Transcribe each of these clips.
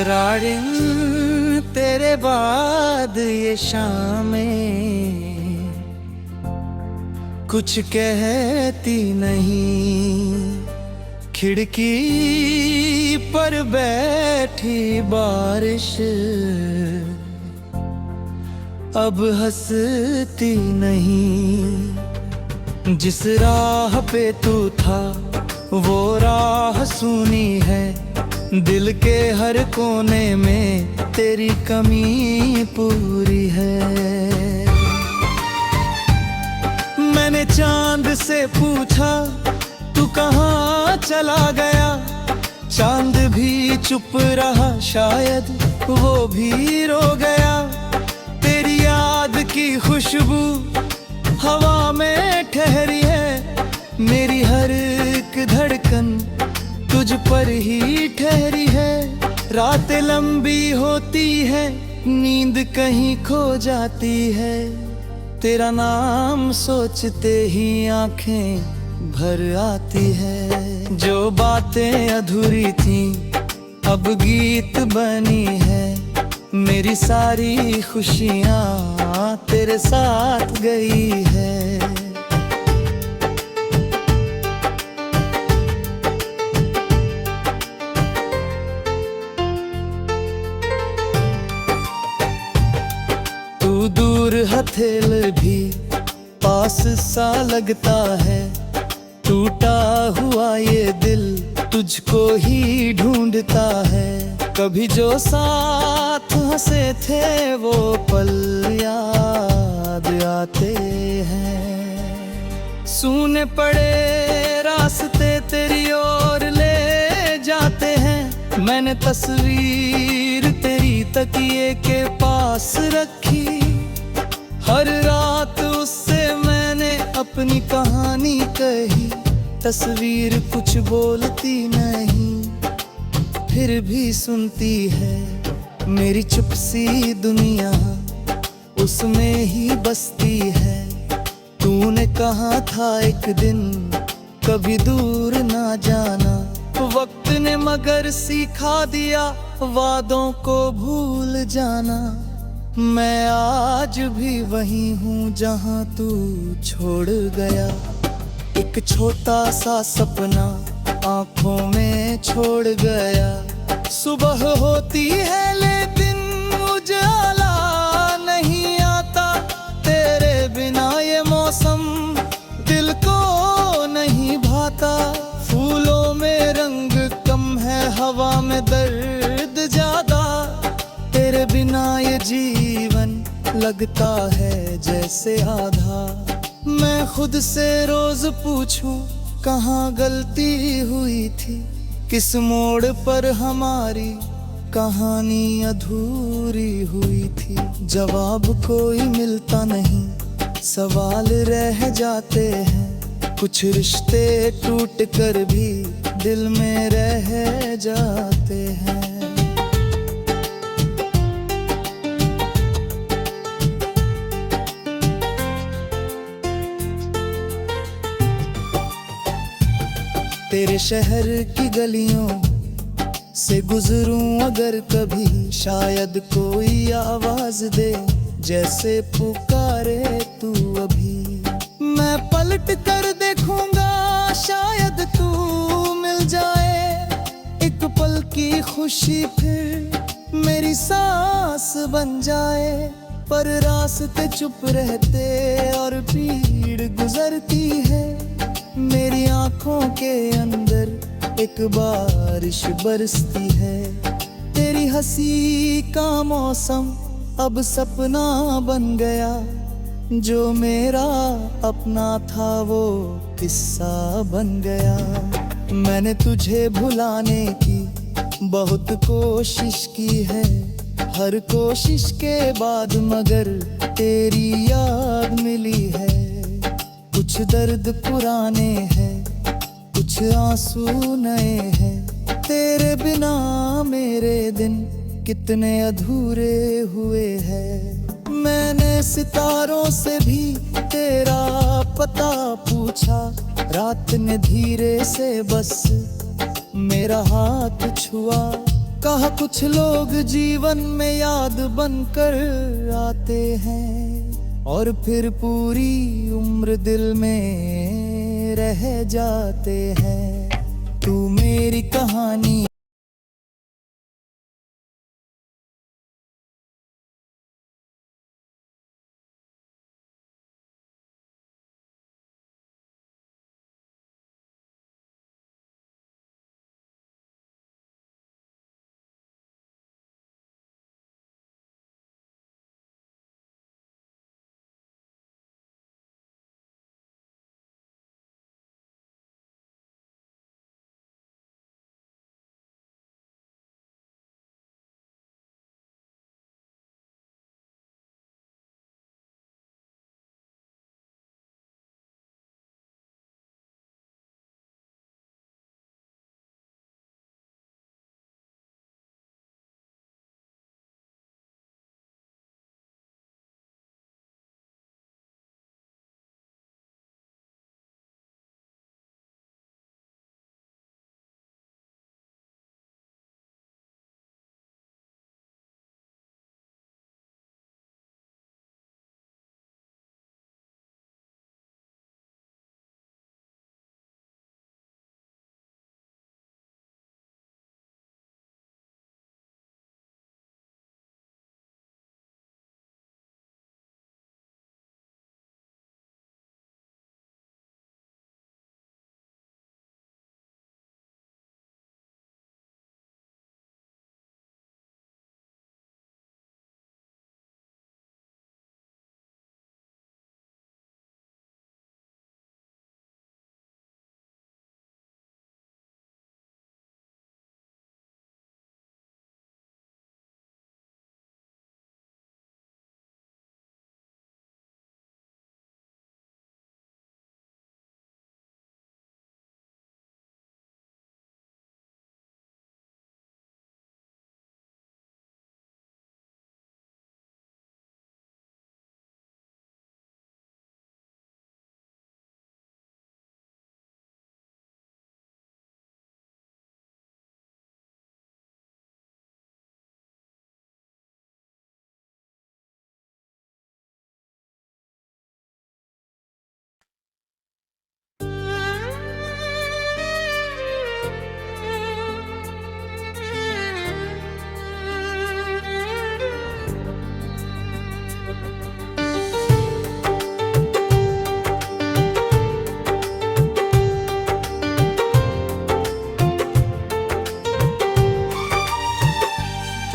राड़िन तेरे बाद ये शामें कुछ कहती नहीं, खिड़की पर बैठी बारिश अब हंसती नहीं। जिस राह पे तू था वो राह सूनी है, दिल के हर कोने में तेरी कमी पूरी है। मैंने चांद से पूछा तू कहाँ चला गया, चांद भी चुप रहा, शायद वो भी रो गया। तेरी याद की खुशबू हवा में ठहरी है, मेरी हर एक धड़कन तुझ पर ही ठहरी है। रातें लंबी होती है, नींद कहीं खो जाती है, तेरा नाम सोचते ही आंखें भर आती है। जो बातें अधूरी थी अब गीत बनी है, मेरी सारी खुशियाँ तेरे साथ गई है। तू दूर हथेल भी पास सा लगता है, टूटा हुआ ये दिल तुझको ही ढूंढता है। कभी जो साथ हंसे थे वो पल याद आते हैं। सूने पड़े रास्ते तेरी ओर ले जाते हैं, मैंने तस्वीर तेरी तकिए के पास रखी। हर रात उससे मैंने अपनी कहानी कही, तस्वीर कुछ बोलती नहीं फिर भी सुनती है। मेरी चुप सी दुनिया उसमें ही बसती है। तूने कहा था एक दिन कभी दूर ना जाना, वक्त ने मगर सिखा दिया वादों को भूल जाना। मैं आज भी वही हूँ जहाँ तू छोड़ गया, एक छोटा सा सपना आँखों में छोड़ गया। सुबह होती है लेकिन उजाला नहीं आता, तेरे बिना ये मौसम दिल को नहीं भाता। फूलों में रंग कम है, हवा में दर्द ज्यादा, तेरे बिना ये जीवन लगता है जैसे आधा। मैं खुद से रोज पूछूं कहाँ गलती हुई थी, किस मोड़ पर हमारी कहानी अधूरी हुई थी। जवाब कोई मिलता नहीं, सवाल रह जाते हैं, कुछ रिश्ते टूट कर भी दिल में रह जाते हैं। तेरे शहर की गलियों से गुजरूं अगर कभी, शायद कोई आवाज दे जैसे पुकारे तू अभी। मैं पलट कर देखूंगा शायद तू मिल जाए, एक पल की खुशी फिर मेरी सांस बन जाए। पर रास्ते चुप रहते और भीड़ गुजरती है, मेरी आंखों के अंदर एक बारिश बरसती है। तेरी हंसी का मौसम अब सपना बन गया, जो मेरा अपना था वो किस्सा बन गया। मैंने तुझे भुलाने की बहुत कोशिश की है, हर कोशिश के बाद मगर तेरी याद मिली है। कुछ दर्द पुराने हैं, कुछ आंसू नए हैं, तेरे बिना मेरे दिन कितने अधूरे हुए हैं। मैंने सितारों से भी तेरा पता पूछा, रात ने धीरे से बस मेरा हाथ छुआ, कहा कुछ लोग जीवन में याद बनकर आते हैं और फिर पूरी उम्र दिल में रह जाते हैं। तू मेरी कहानी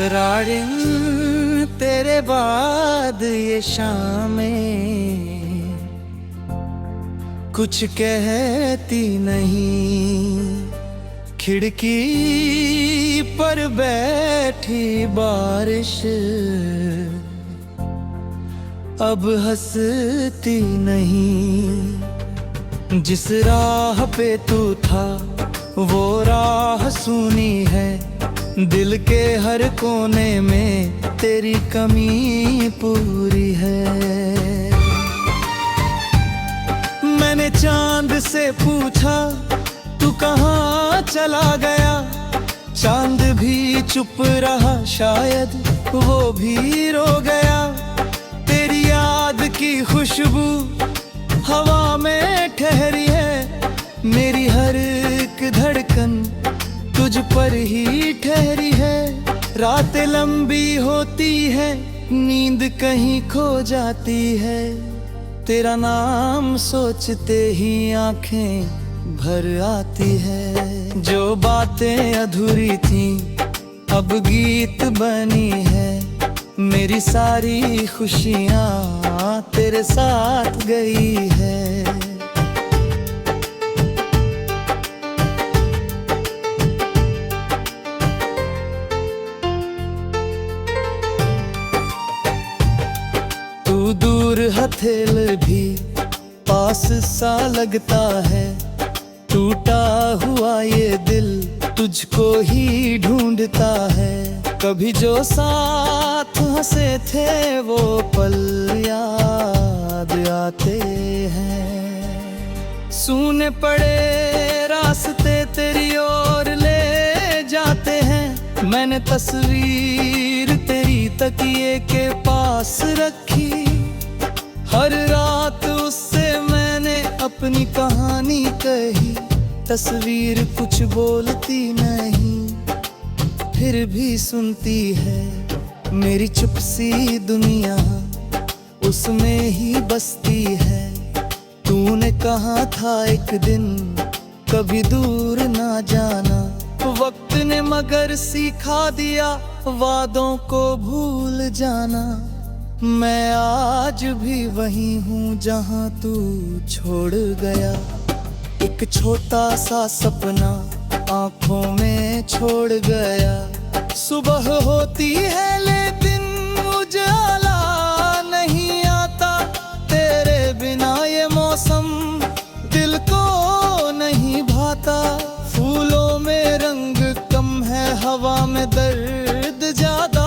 राड़िन तेरे बाद ये शामें कुछ कहती नहीं, खिड़की पर बैठी बारिश अब हंसती नहीं। जिस राह पे तू था वो राह सूनी है, दिल के हर कोने में तेरी कमी पूरी है। मैंने चांद से पूछा तू कहाँ चला गया, चांद भी चुप रहा, शायद वो भी रो गया। तेरी याद की खुशबू हवा में ठहरी है, मेरी हर एक धड़कन तुझ पर ही ठहरी है। रातें लंबी होती है, नींद कहीं खो जाती है, तेरा नाम सोचते ही आंखें भर आती है। जो बातें अधूरी थी अब गीत बनी है, मेरी सारी खुशियाँ तेरे साथ गई है। दूर हथेल भी पास सा लगता है, टूटा हुआ ये दिल तुझको ही ढूंढता है। कभी जो साथ हंसे थे वो पल याद आते हैं। सूने पड़े रास्ते तेरी ओर ले जाते हैं, मैं मैंने तस्वीर तेरी तकिए के पास रखी, हर रात उससे मैंने अपनी कहानी कही। तस्वीर कुछ बोलती नहीं, फिर भी सुनती है मेरी चुप सी दुनिया, उसमें ही बसती है। तूने कहा था एक दिन कभी दूर ना जाना, वक्त ने मगर सिखा दिया वादों को भूल जाना। मैं आज भी वही हूँ जहाँ तू छोड़ गया, एक छोटा सा सपना आंखों में छोड़ गया। सुबह होती है लेकिन उजाला नहीं आता, तेरे बिना ये मौसम दिल को नहीं भाता। फूलों में रंग कम है, हवा में दर्द ज्यादा,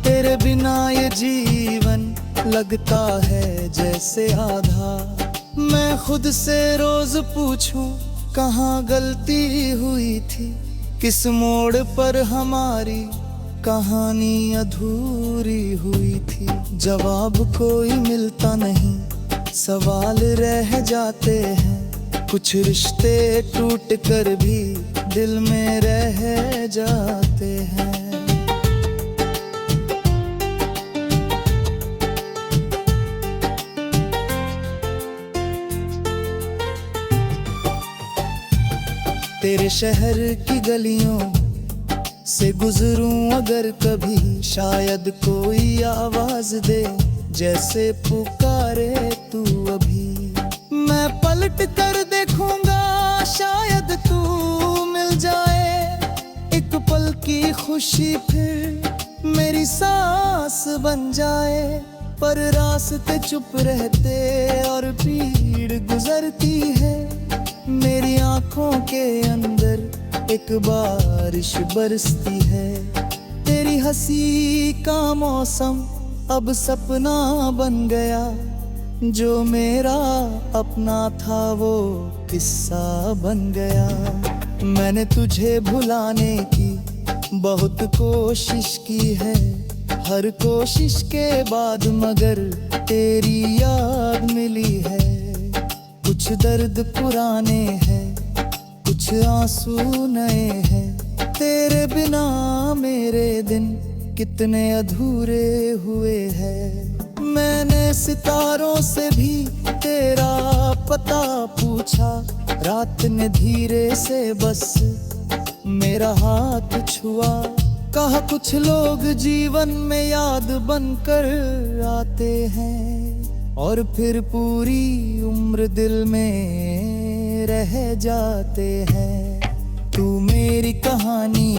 तेरे बिना ये जीवन लगता है जैसे आधा। मैं खुद से रोज पूछूं कहाँ गलती हुई थी, किस मोड़ पर हमारी कहानी अधूरी हुई थी। जवाब कोई मिलता नहीं, सवाल रह जाते हैं, कुछ रिश्ते टूट कर भी दिल में रह जाते हैं। तेरे शहर की गलियों से गुजरूं अगर कभी, शायद कोई आवाज दे जैसे पुकारे तू अभी। मैं पलट कर देखूंगा शायद तू मिल जाए, एक पल की खुशी फिर मेरी सांस बन जाए। पर रास्ते चुप रहते और भीड़ गुजरती है, मेरी आंखों के अंदर एक बारिश बरसती है। तेरी हंसी का मौसम अब सपना बन गया, जो मेरा अपना था वो किस्सा बन गया। मैंने तुझे भुलाने की बहुत कोशिश की है, हर कोशिश के बाद मगर तेरी याद मिली है। कुछ दर्द पुराने हैं, कुछ आंसू नए हैं, तेरे बिना मेरे दिन कितने अधूरे हुए हैं। मैंने सितारों से भी तेरा पता पूछा, रात ने धीरे से बस मेरा हाथ छुआ। कहा कुछ लोग जीवन में याद बनकर आते हैं और फिर पूरी उम्र दिल में रह जाते हैं। तू मेरी कहानी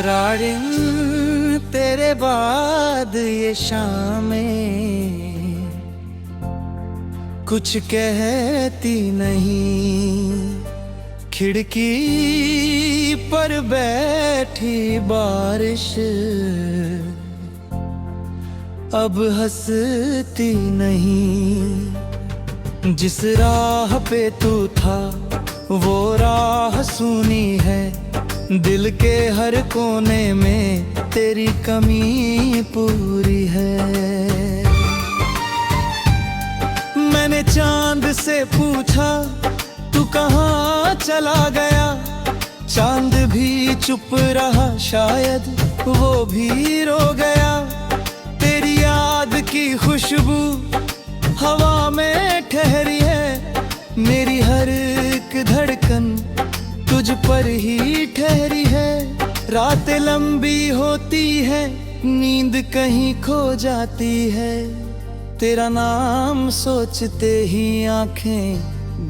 राड़िन तेरे बाद ये शामें कुछ कहती नहीं, खिड़की पर बैठी बारिश अब हंसती नहीं। जिस राह पे तू था वो राह सूनी है, दिल के हर कोने में तेरी कमी पूरी है। मैंने चांद से पूछा तू कहाँ चला गया, चांद भी चुप रहा, शायद वो भी रो गया। तेरी याद की खुशबू हवा में ठहरी है, मेरी हर एक धड़कन तुझ पर ही ठहरी है। रातें लंबी होती है, नींद कहीं खो जाती है, तेरा नाम सोचते ही आंखें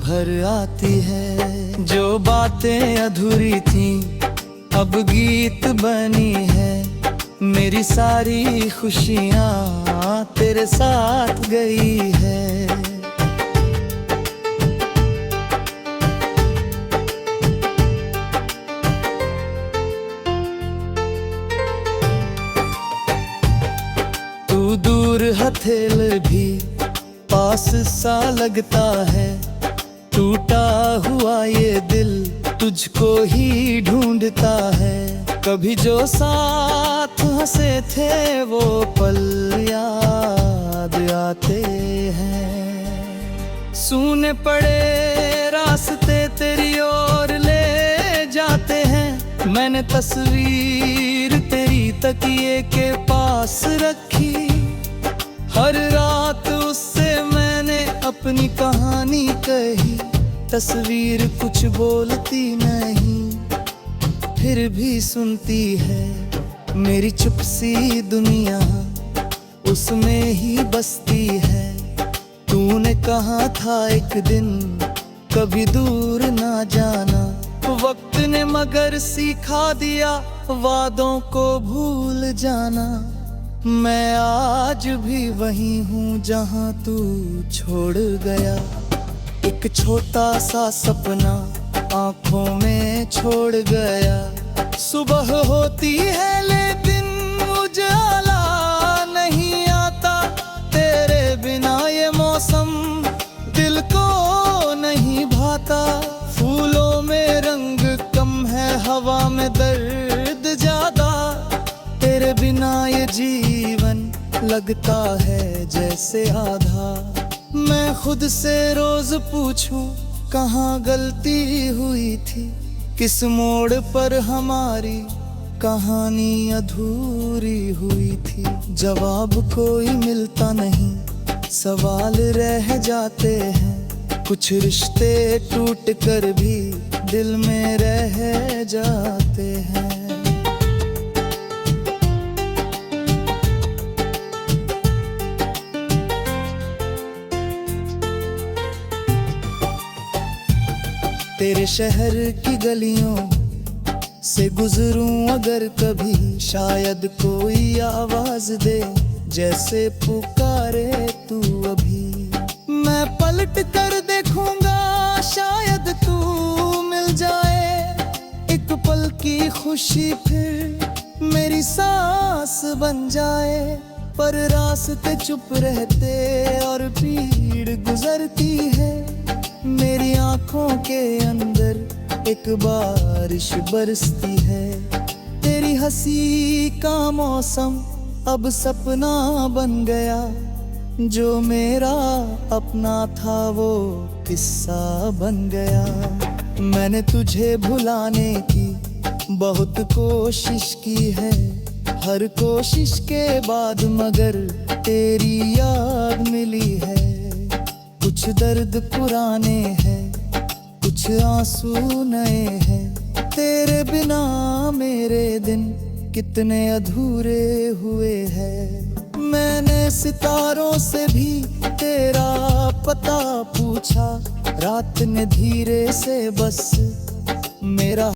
भर आती है। जो बातें अधूरी थी अब गीत बनी है, मेरी सारी खुशियाँ तेरे साथ गई है। तू दूर हथेल भी पास सा लगता है, टूटा हुआ ये दिल तुझको ही ढूंढता है। कभी जो साथ हंसे थे वो पल याद आते हैं। सूने पड़े रास्ते तेरी ओर ले जाते हैं, मैंने तस्वीर तेरी तकिए के पास रखी। हर रात उससे मैंने अपनी कहानी कही, तस्वीर कुछ बोलती नहीं फिर भी सुनती है। मेरी चुप सी दुनिया उसमें ही बसती है। तूने कहा था एक दिन कभी दूर ना जाना, वक्त ने मगर सिखा दिया वादों को भूल जाना। मैं आज भी वही हूँ जहाँ तू छोड़ गया, एक छोटा सा सपना आंखों में छोड़ गया। सुबह होती है लेकिन उजाला नहीं आता, तेरे बिना ये मौसम दिल को नहीं भाता। फूलों में रंग कम है, हवा में दर्द ज्यादा, तेरे बिना ये जीवन लगता है जैसे आधा। मैं खुद से रोज पूछूं कहाँ गलती हुई थी, किस मोड़ पर हमारी कहानी अधूरी हुई थी। जवाब कोई मिलता नहीं, सवाल रह जाते हैं, कुछ रिश्ते टूट कर भी दिल में रह जाते हैं। तेरे शहर की गलियों से गुजरूं अगर कभी, शायद कोई आवाज दे जैसे पुकारे तू अभी। मैं पलट कर देखूंगा शायद तू मिल जाए, एक पल की खुशी फिर मेरी सांस बन जाए। पर रास्ते चुप रहते और भीड़ गुजरती है, मेरी आंखों के अंदर एक बारिश बरसती है। तेरी हंसी का मौसम अब सपना बन गया, जो मेरा अपना था वो किस्सा बन गया। मैंने तुझे भुलाने की बहुत कोशिश की है, हर कोशिश के बाद मगर तेरी याद मिली है। कुछ दर्द पुराने हैं, कुछ आंसू नए हैं, तेरे बिना मेरे दिन कितने अधूरे हुए हैं। मैंने सितारों से भी तेरा पता पूछा, रात ने धीरे से बस मेरा